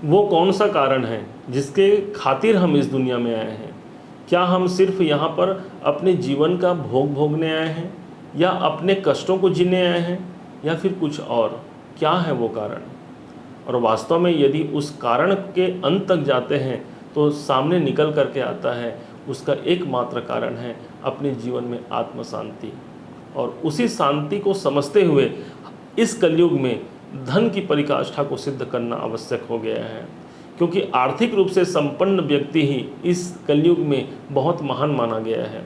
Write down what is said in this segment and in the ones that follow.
वो कौन सा कारण है जिसके खातिर हम इस दुनिया में आए हैं? क्या हम सिर्फ यहाँ पर अपने जीवन का भोग भोगने आए हैं, या अपने कष्टों को जीने आए हैं, या फिर कुछ और? क्या है वो कारण? और वास्तव में यदि उस कारण के अंत तक जाते हैं तो सामने निकल करके आता है उसका एकमात्र कारण है अपने जीवन में आत्म शांति। और उसी शांति को समझते हुए इस कलयुग में धन की पराकाष्ठा को सिद्ध करना आवश्यक हो गया है, क्योंकि आर्थिक रूप से संपन्न व्यक्ति ही इस कलयुग में बहुत महान माना गया है।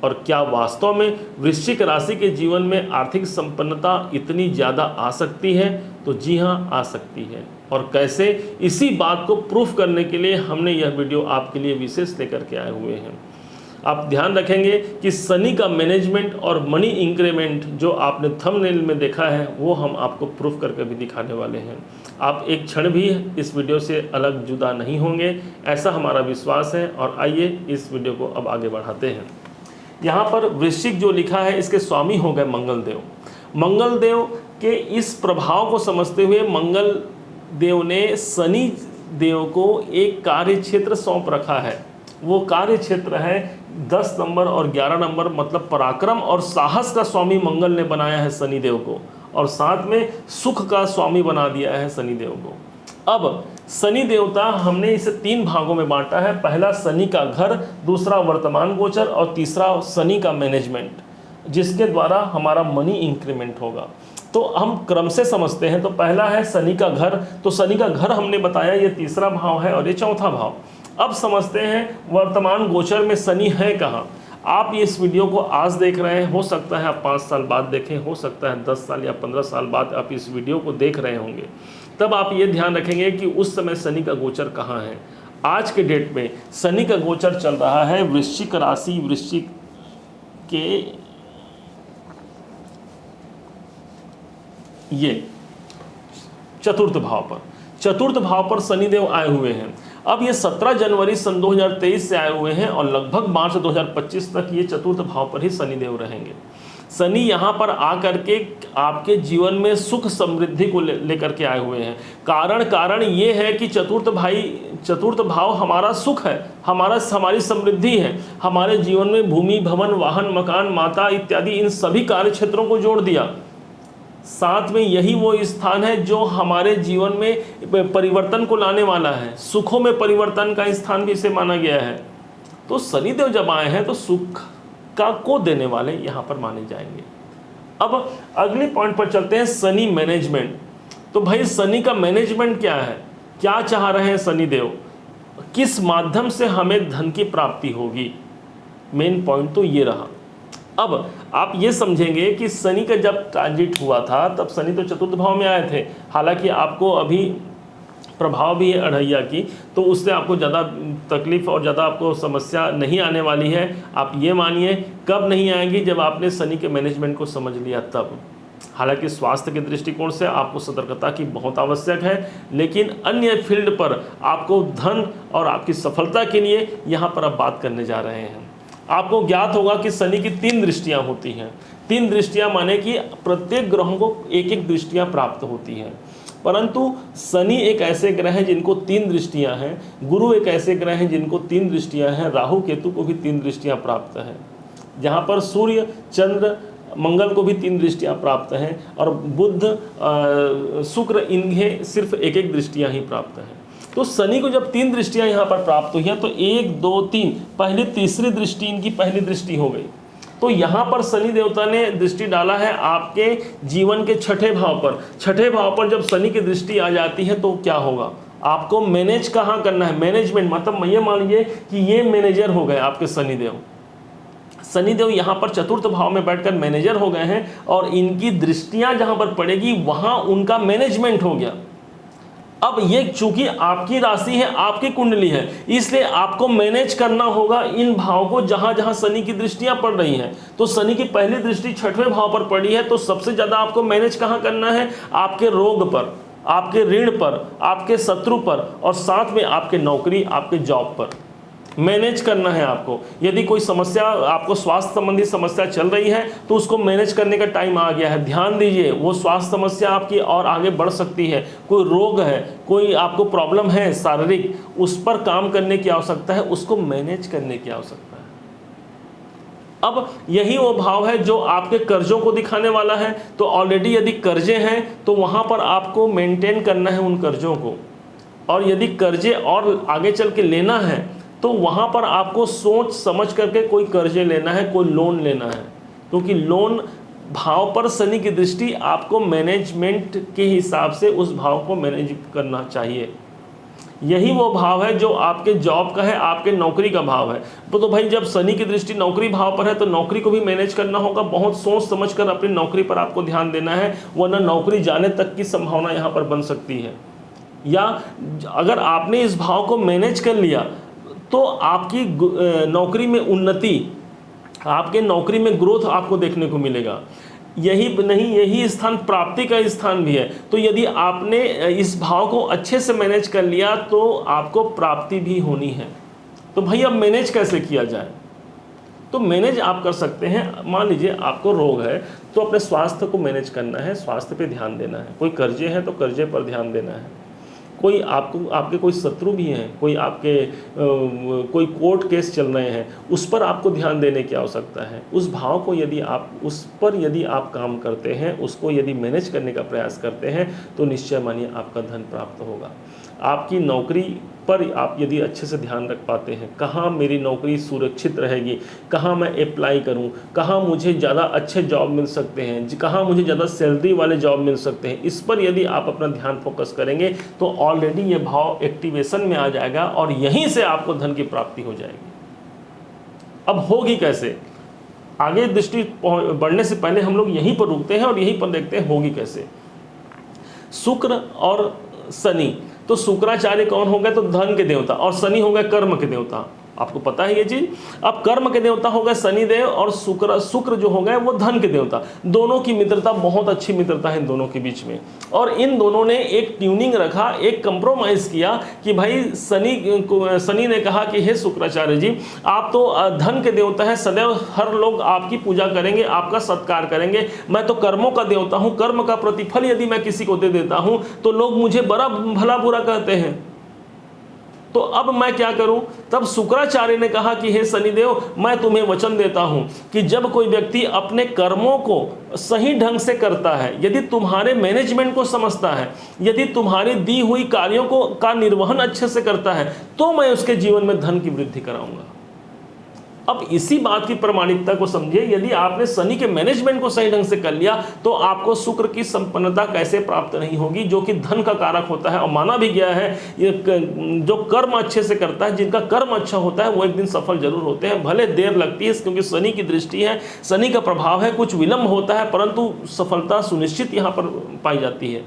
और क्या वास्तव में वृश्चिक राशि के जीवन में आर्थिक संपन्नता इतनी ज़्यादा आ सकती है? तो जी हाँ, आ सकती है। और कैसे, इसी बात को प्रूफ करने के लिए हमने यह वीडियो आपके लिए विशेष लेकर के आए हुए हैं। आप ध्यान रखेंगे कि शनि का मैनेजमेंट और मनी इंक्रीमेंट जो आपने थंबनेल में देखा है वो हम आपको प्रूफ करके भी दिखाने वाले हैं। आप एक क्षण भी इस वीडियो से अलग जुदा नहीं होंगे, ऐसा हमारा विश्वास है। और आइए इस वीडियो को अब आगे बढ़ाते हैं। यहाँ पर वृश्चिक जो लिखा है इसके स्वामी हो गए मंगल देव। मंगल देव के इस प्रभाव को समझते हुए मंगल देव ने शनि देव को एक कार्य क्षेत्र सौंप रखा है। वो कार्य क्षेत्र है 10 नंबर और 11 नंबर, मतलब पराक्रम और साहस का स्वामी मंगल ने बनाया है शनि देव को, और साथ में सुख का स्वामी बना दिया है शनि देव को। अब शनि देवता हमने इसे 3 भागों में बांटा है। पहला शनि का घर, दूसरा वर्तमान गोचर, और तीसरा शनि का मैनेजमेंट, जिसके द्वारा हमारा मनी इंक्रीमेंट होगा। तो हम क्रम से समझते हैं। तो पहला है शनि का घर। तो शनि का घर हमने बताया ये तीसरा भाव है और ये चौथा भाव। अब समझते हैं वर्तमान गोचर में शनि है कहाँ। आप इस वीडियो को आज देख रहे हैं, हो सकता है आप 5 साल बाद देखें, हो सकता है 10 साल या 15 साल बाद आप इस वीडियो को देख रहे होंगे। तब आप ये ध्यान रखेंगे कि उस समय शनि का गोचर कहाँ है। आज के डेट में शनि का गोचर चल रहा है वृश्चिक राशि, वृश्चिक के ये चतुर्थ भाव पर, चतुर्थ भाव पर शनिदेव आए हुए हैं। अब ये 17 जनवरी सन 2023 से आए हुए हैं और लगभग मार्च 2025 तक ये चतुर्थ भाव पर ही शनिदेव रहेंगे। शनि यहाँ पर आकर के आपके जीवन में सुख समृद्धि को लेकर के आए हुए हैं। कारण ये है कि चतुर्थ भाव हमारा सुख है, हमारी समृद्धि है। हमारे जीवन में भूमि, भवन, वाहन, मकान, माता इत्यादि इन सभी कार्य क्षेत्रों को जोड़ दिया। साथ में यही वो स्थान है जो हमारे जीवन में परिवर्तन को लाने वाला है। सुखों में परिवर्तन का स्थान भी इसे माना गया है। तो शनिदेव जब आए हैं तो सुख का को देने वाले यहाँ पर माने जाएंगे। अब अगले पॉइंट पर चलते हैं, शनि मैनेजमेंट। तो भाई शनि का मैनेजमेंट क्या है, क्या चाह रहे हैं शनिदेव, किस माध्यम से हमें धन की प्राप्ति होगी। मेन पॉइंट तो ये रहा। अब आप ये समझेंगे कि शनि का जब ट्रांजिट हुआ था तब शनि तो चतुर्थ भाव में आए थे। हालांकि आपको अभी प्रभाव भी है अढ़ैया की, तो उससे आपको ज़्यादा तकलीफ और ज़्यादा आपको समस्या नहीं आने वाली है। आप ये मानिए कब नहीं आएंगी, जब आपने शनि के मैनेजमेंट को समझ लिया तब। हालांकि स्वास्थ्य के दृष्टिकोण से आपको सतर्कता की बहुत आवश्यक है, लेकिन अन्य फील्ड पर आपको धन और आपकी सफलता के लिए यहाँ पर अब बात करने जा रहे हैं। आपको ज्ञात होगा कि शनि की 3 दृष्टियां होती हैं। 3 दृष्टियां माने कि प्रत्येक ग्रहों को एक दृष्टियां प्राप्त होती हैं। परंतु शनि एक ऐसे ग्रह हैं जिनको 3 दृष्टियां हैं, गुरु एक ऐसे ग्रह हैं जिनको 3 दृष्टियां हैं, राहु केतु को भी 3 दृष्टियां प्राप्त हैं। जहाँ पर सूर्य, चंद्र, मंगल को भी 3 दृष्टियां प्राप्त हैं, और बुध, शुक्र, इन्हें सिर्फ एक दृष्टियां ही प्राप्त हैं। तो शनि को जब 3 दृष्टियां यहाँ पर प्राप्त हुई हैं तो 1, 2, 3 पहली तीसरी दृष्टि इनकी पहली दृष्टि हो गई। तो यहाँ पर शनि देवता ने दृष्टि डाला है आपके जीवन के 6ठे भाव पर। 6ठे भाव पर जब शनि की दृष्टि आ जाती है तो क्या होगा, आपको मैनेज कहाँ करना है, मैनेजमेंट। मतलब ये मान लीजिए कि ये मैनेजर हो गए आपके शनिदेव। शनिदेव यहाँ पर चतुर्थ भाव में बैठकर मैनेजर हो गए हैं, और इनकी दृष्टियाँ जहाँ पर पड़ेगी वहाँ उनका मैनेजमेंट हो गया। अब ये चूंकि आपकी राशि है, आपकी कुंडली है, इसलिए आपको मैनेज करना होगा इन भाव को जहां जहां शनि की दृष्टियां पड़ रही हैं। तो शनि की पहली दृष्टि 6वें भाव पर पड़ी है, तो सबसे ज्यादा आपको मैनेज कहां करना है, आपके रोग पर, आपके ऋण पर, आपके शत्रु पर, और साथ में आपके नौकरी, आपके जॉब पर। मैनेज करना है आपको। यदि कोई समस्या, आपको स्वास्थ्य संबंधी समस्या चल रही है तो उसको मैनेज करने का टाइम आ गया है। ध्यान दीजिए, वो स्वास्थ्य समस्या आपकी और आगे बढ़ सकती है। कोई रोग है, कोई आपको प्रॉब्लम है शारीरिक, उस पर काम करने की आवश्यकता है, उसको मैनेज करने की आवश्यकता है। अब यही वो भाव है जो आपके कर्जों को दिखाने वाला है। तो ऑलरेडी यदि कर्जे हैं तो वहाँ पर आपको मेंटेन करना है उन कर्जों को, और यदि कर्जे और आगे चल के लेना है तो वहाँ पर आपको सोच समझ करके कोई कर्जे लेना है, कोई लोन लेना है, क्योंकि लोन भाव पर शनि की दृष्टि आपको मैनेजमेंट के हिसाब से उस भाव को मैनेज करना चाहिए। यही वो भाव है जो आपके जॉब का है, आपके नौकरी का भाव है। तो भाई जब शनि की दृष्टि नौकरी भाव पर है तो नौकरी को भी मैनेज करना होगा। बहुत सोच समझ कर अपनी नौकरी पर आपको ध्यान देना है, वरना नौकरी जाने तक की संभावना यहाँ पर बन सकती है। या अगर आपने इस भाव को मैनेज कर लिया तो आपकी नौकरी में उन्नति, आपके नौकरी में ग्रोथ आपको देखने को मिलेगा। यही नहीं, यही स्थान प्राप्ति का स्थान भी है। तो यदि आपने इस भाव को अच्छे से मैनेज कर लिया तो आपको प्राप्ति भी होनी है। तो भाई अब मैनेज कैसे किया जाए? तो मैनेज आप कर सकते हैं। मान लीजिए आपको रोग है तो अपने स्वास्थ्य को मैनेज करना है, स्वास्थ्य पे ध्यान देना है। कोई कर्जे हैं तो कर्जे पर ध्यान देना है। कोई आपके कोई शत्रु भी हैं, कोई आपके कोई कोर्ट केस चल रहे हैं, उस पर आपको ध्यान देने की आवश्यकता है। उस भाव को यदि आप उस पर यदि आप काम करते हैं, उसको यदि मैनेज करने का प्रयास करते हैं तो निश्चय मानिए आपका धन प्राप्त होगा। आपकी नौकरी पर आप यदि अच्छे से ध्यान रख पाते हैं, कहाँ मेरी नौकरी सुरक्षित रहेगी, कहाँ मैं अप्लाई करूँ, कहाँ मुझे ज़्यादा अच्छे जॉब मिल सकते हैं, कहाँ मुझे ज़्यादा सैलरी वाले जॉब मिल सकते हैं, इस पर यदि आप अपना ध्यान फोकस करेंगे तो ऑलरेडी ये भाव एक्टिवेशन में आ जाएगा और यहीं से आपको धन की प्राप्ति हो जाएगी। अब होगी कैसे? आगे दृष्टि बढ़ने से पहले हम लोग यहीं पर रुकते हैं और यहीं पर देखते हैं होगी कैसे। शुक्र और शनि, तो शुक्राचार्य कौन हो गए? तो धन के देवता, और शनि हो गए कर्म के देवता। आपको पता है ये चीज। अब कर्म के देवता हो गए शनिदेव और शुक्र जो हो गए वो धन के देवता। दोनों की मित्रता बहुत अच्छी मित्रता है इन दोनों के बीच में, और इन दोनों ने एक ट्यूनिंग रखा, एक कंप्रोमाइज किया कि भाई शनि ने कहा कि हे शुक्राचार्य जी, आप तो धन के देवता हैं, सदैव हर लोग आपकी पूजा करेंगे, आपका सत्कार करेंगे। मैं तो कर्मों का देवता हूँ, कर्म का प्रतिफल यदि मैं किसी को दे देता हूँ तो लोग मुझे बड़ा भला बुरा कहते हैं, तो अब मैं क्या करूं? तब शुक्राचार्य ने कहा कि हे शनिदेव, मैं तुम्हें वचन देता हूं कि जब कोई व्यक्ति अपने कर्मों को सही ढंग से करता है, यदि तुम्हारे मैनेजमेंट को समझता है, यदि तुम्हारी दी हुई कार्यों को का निर्वहन अच्छे से करता है, तो मैं उसके जीवन में धन की वृद्धि कराऊंगा। अब इसी बात की प्रमाणिकता को समझिए। यदि आपने शनि के मैनेजमेंट को सही ढंग से कर लिया तो आपको शुक्र की संपन्नता कैसे प्राप्त नहीं होगी, जो कि धन का कारक होता है। और माना भी गया है ये जो कर्म अच्छे से करता है, जिनका कर्म अच्छा होता है, वो एक दिन सफल जरूर होते हैं। भले देर लगती है क्योंकि शनि की दृष्टि है, शनि का प्रभाव है, कुछ विलंब होता है, परंतु सफलता सुनिश्चित यहाँ पर पाई जाती है।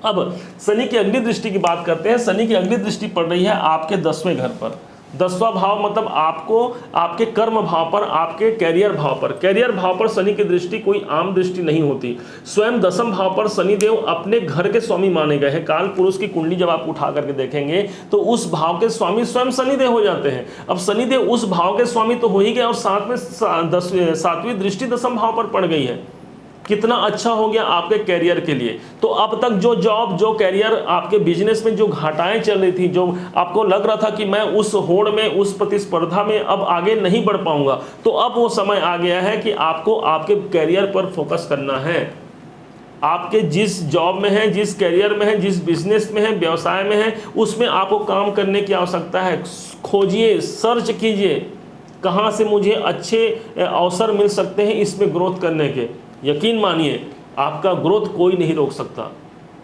अब शनि की अगली दृष्टि की बात करते हैं। शनि की अगली दृष्टि पड़ रही है आपके 10वें घर पर। 10वां भाव मतलब आपको आपके कर्म भाव पर, आपके कैरियर भाव पर। कैरियर भाव पर शनि की दृष्टि कोई आम दृष्टि नहीं होती। स्वयं 10वें भाव पर शनिदेव अपने घर के स्वामी माने गए हैं। काल पुरुष की कुंडली जब आप उठा करके देखेंगे तो उस भाव के स्वामी स्वयं शनिदेव हो जाते हैं। अब शनिदेव उस भाव के स्वामी तो हो ही गए और साथ में 7वीं दृष्टि 10वें भाव पर पड़ गई है। कितना अच्छा हो गया आपके कैरियर के लिए। तो अब तक जो जॉब, जो कैरियर, आपके बिजनेस में जो घाटाएं चल रही थी, जो आपको लग रहा था कि मैं उस होड़ में, उस प्रतिस्पर्धा में अब आगे नहीं बढ़ पाऊंगा, तो अब वो समय आ गया है कि आपको आपके कैरियर पर फोकस करना है। आपके जिस जॉब में है, जिस कैरियर में है, जिस बिजनेस में है, व्यवसाय में है, उसमें आपको काम करने की आवश्यकता है। खोजिए, सर्च कीजिए कहाँ से मुझे अच्छे अवसर मिल सकते हैं इसमें ग्रोथ करने के। यकीन मानिए आपका ग्रोथ कोई नहीं रोक सकता।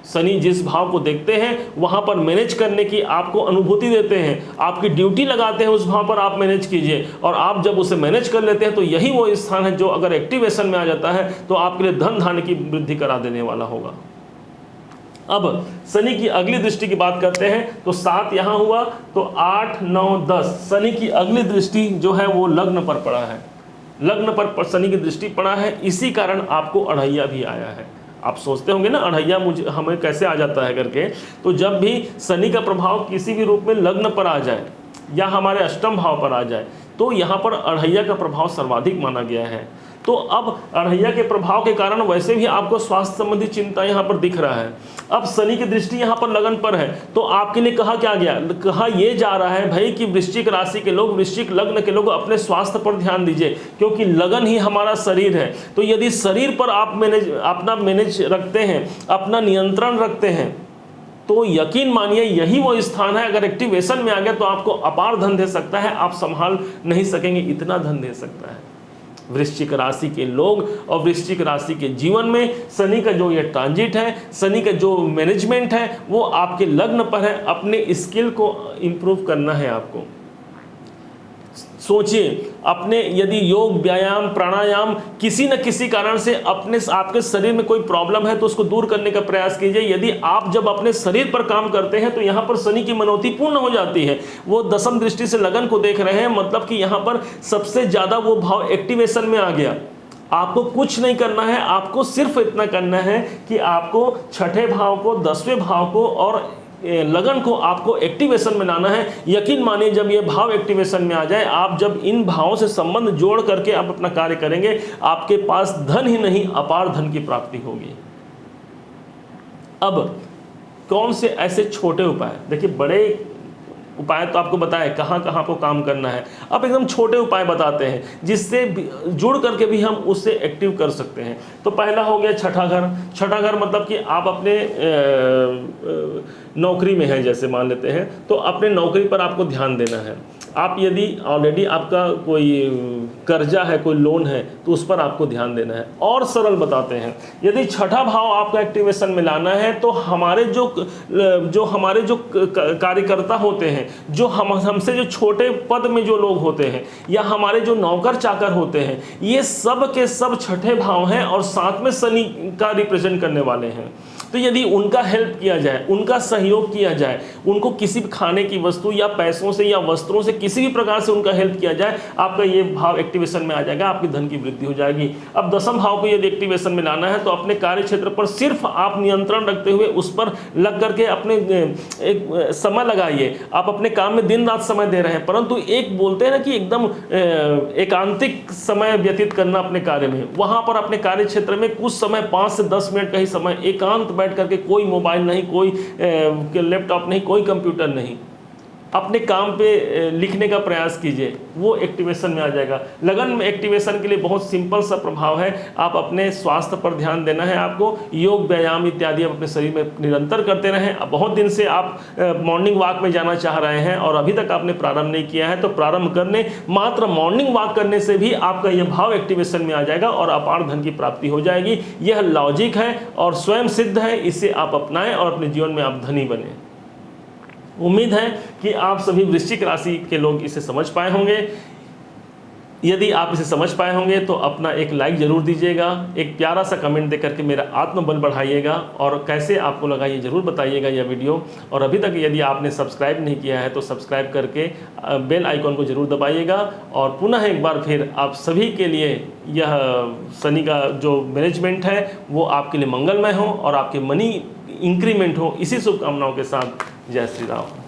शनि जिस भाव को देखते हैं वहां पर मैनेज करने की आपको अनुभूति देते हैं, आपकी ड्यूटी लगाते हैं, उस भाव पर आप मैनेज कीजिए। और आप जब उसे मैनेज कर लेते हैं तो यही वो स्थान है जो अगर एक्टिवेशन में आ जाता है तो आपके लिए धन धान्य की वृद्धि करा देने वाला होगा। अब शनि की अगली दृष्टि की बात करते हैं तो 7 यहां हुआ, तो 8, 9, 10 शनि की अगली दृष्टि जो है वो लग्न पर पड़ा है। लग्न पर शनि की दृष्टि पड़ा है, इसी कारण आपको अढ़ैया भी आया है। आप सोचते होंगे ना अढ़ैया हमें कैसे आ जाता है करके। तो जब भी शनि का प्रभाव किसी भी रूप में लग्न पर आ जाए, या हमारे अष्टम भाव पर आ जाए तो यहाँ पर अढ़ैया का प्रभाव सर्वाधिक माना गया है। तो अब अढ़ैया के प्रभाव के कारण वैसे भी आपको स्वास्थ्य संबंधी चिंता यहाँ पर दिख रहा है। अब शनि की दृष्टि यहाँ पर लगन पर है, तो आपके लिए कहा क्या गया, कहा यह जा रहा है भाई कि वृश्चिक राशि के लोग, वृश्चिक लग्न के लोग अपने स्वास्थ्य पर ध्यान दीजिए, क्योंकि लगन ही हमारा शरीर है। तो यदि शरीर पर आप अपना मैनेज रखते हैं, अपना नियंत्रण रखते हैं, तो यकीन मानिए यही वो स्थान है, अगर एक्टिवेशन में आ गया तो आपको अपार धन दे सकता है, आप संभाल नहीं सकेंगे, इतना धन दे सकता है। वृश्चिक राशि के लोग और वृश्चिक राशि के जीवन में शनि का जो ये ट्रांजिट है, शनि का जो मैनेजमेंट है, वो आपके लग्न पर है। अपने स्किल को इंप्रूव करना है आपको। सोचिए, अपने यदि योग, व्यायाम, प्राणायाम किसी न किसी कारण से आपके शरीर में कोई प्रॉब्लम है तो उसको दूर करने का प्रयास कीजिए। यदि आप जब अपने शरीर पर काम करते हैं तो यहाँ पर शनि की मनौती पूर्ण हो जाती है। वो दशम दृष्टि से लगन को देख रहे हैं, मतलब कि यहाँ पर सबसे ज़्यादा वो भाव एक्टिवेशन में आ गया। आपको कुछ नहीं करना है, आपको सिर्फ इतना करना है कि आपको छठे भाव को, 10वें भाव को और लगन को आपको एक्टिवेशन में लाना है। यकीन मानिए जब ये भाव एक्टिवेशन में आ जाए, आप जब इन भावों से संबंध जोड़ करके आप अपना कार्य करेंगे, आपके पास धन ही नहीं अपार धन की प्राप्ति होगी। अब कौन से ऐसे छोटे उपाय, देखिए बड़े उपाय तो आपको बताए कहाँ कहाँ को काम करना है, अब एकदम छोटे उपाय बताते हैं जिससे जुड़ करके भी हम उससे एक्टिव कर सकते हैं। तो पहला हो गया छठा घर। छठा घर मतलब कि आप अपने नौकरी में हैं, जैसे मान लेते हैं, तो अपने नौकरी पर आपको ध्यान देना है। आप यदि ऑलरेडी आपका कोई कर्जा है, कोई लोन है, तो उस पर आपको ध्यान देना है। और सरल बताते हैं, यदि छठा भाव आपका एक्टिवेशन में लाना है तो हमारे जो कार्यकर्ता होते हैं, जो हमसे जो छोटे पद में जो लोग होते हैं, या हमारे जो नौकर चाकर होते हैं, ये सब के सब छठे भाव हैं और साथ में शनि का रिप्रेजेंट करने वाले हैं। तो यदि उनका हेल्प किया जाए, उनका सहयोग किया जाए, उनको किसी भी खाने की वस्तु या पैसों से या वस्त्रों से किसी भी प्रकार से उनका हेल्प किया जाए, आपका ये भाव एक्टिवेशन में आ जाएगा, आपकी धन की वृद्धि हो जाएगी। अब दशम भाव को यदि एक्टिवेशन में लाना है तो अपने कार्य क्षेत्र पर सिर्फ आप नियंत्रण रखते हुए उस पर लग करके अपने एक समय लगाइए। आप अपने काम में दिन रात समय दे रहे हैं, परंतु एक बोलते हैं ना कि एकदम एकांतिक समय व्यतीत करना अपने कार्य में, वहाँ पर अपने कार्य क्षेत्र में कुछ समय 5 से 10 मिनट का ही समय एकांत बैठ करके, कोई मोबाइल नहीं, कोई लैपटॉप नहीं, कोई कंप्यूटर नहीं, अपने काम पे लिखने का प्रयास कीजिए, वो एक्टिवेशन में आ जाएगा। लगन में एक्टिवेशन के लिए बहुत सिंपल सा प्रभाव है, आप अपने स्वास्थ्य पर ध्यान देना है। आपको योग, व्यायाम इत्यादि आप अपने शरीर में निरंतर करते रहें। अब बहुत दिन से आप मॉर्निंग वॉक में जाना चाह रहे हैं और अभी तक आपने प्रारंभ नहीं किया है, तो प्रारंभ करने, मात्र मॉर्निंग वॉक करने से भी आपका यह भाव एक्टिवेशन में आ जाएगा और अपार धन की प्राप्ति हो जाएगी। यह लॉजिक है और स्वयं सिद्ध है, इसे आप अपनाएं और अपने जीवन में आप धनी बने। उम्मीद है कि आप सभी वृश्चिक राशि के लोग इसे समझ पाए होंगे। यदि आप इसे समझ पाए होंगे तो अपना एक लाइक जरूर दीजिएगा, एक प्यारा सा कमेंट दे करके मेरा आत्मबल बढ़ाइएगा, और कैसे आपको लगा ये जरूर बताइएगा यह वीडियो। और अभी तक यदि आपने सब्सक्राइब नहीं किया है तो सब्सक्राइब करके बेल आइकॉन को जरूर दबाइएगा। और पुनः एक बार फिर आप सभी के लिए यह शनि का जो मैनेजमेंट है वो आपके लिए मंगलमय हो और आपके मनी इंक्रीमेंट हो, इसी शुभकामनाओं के साथ जय श्री राम।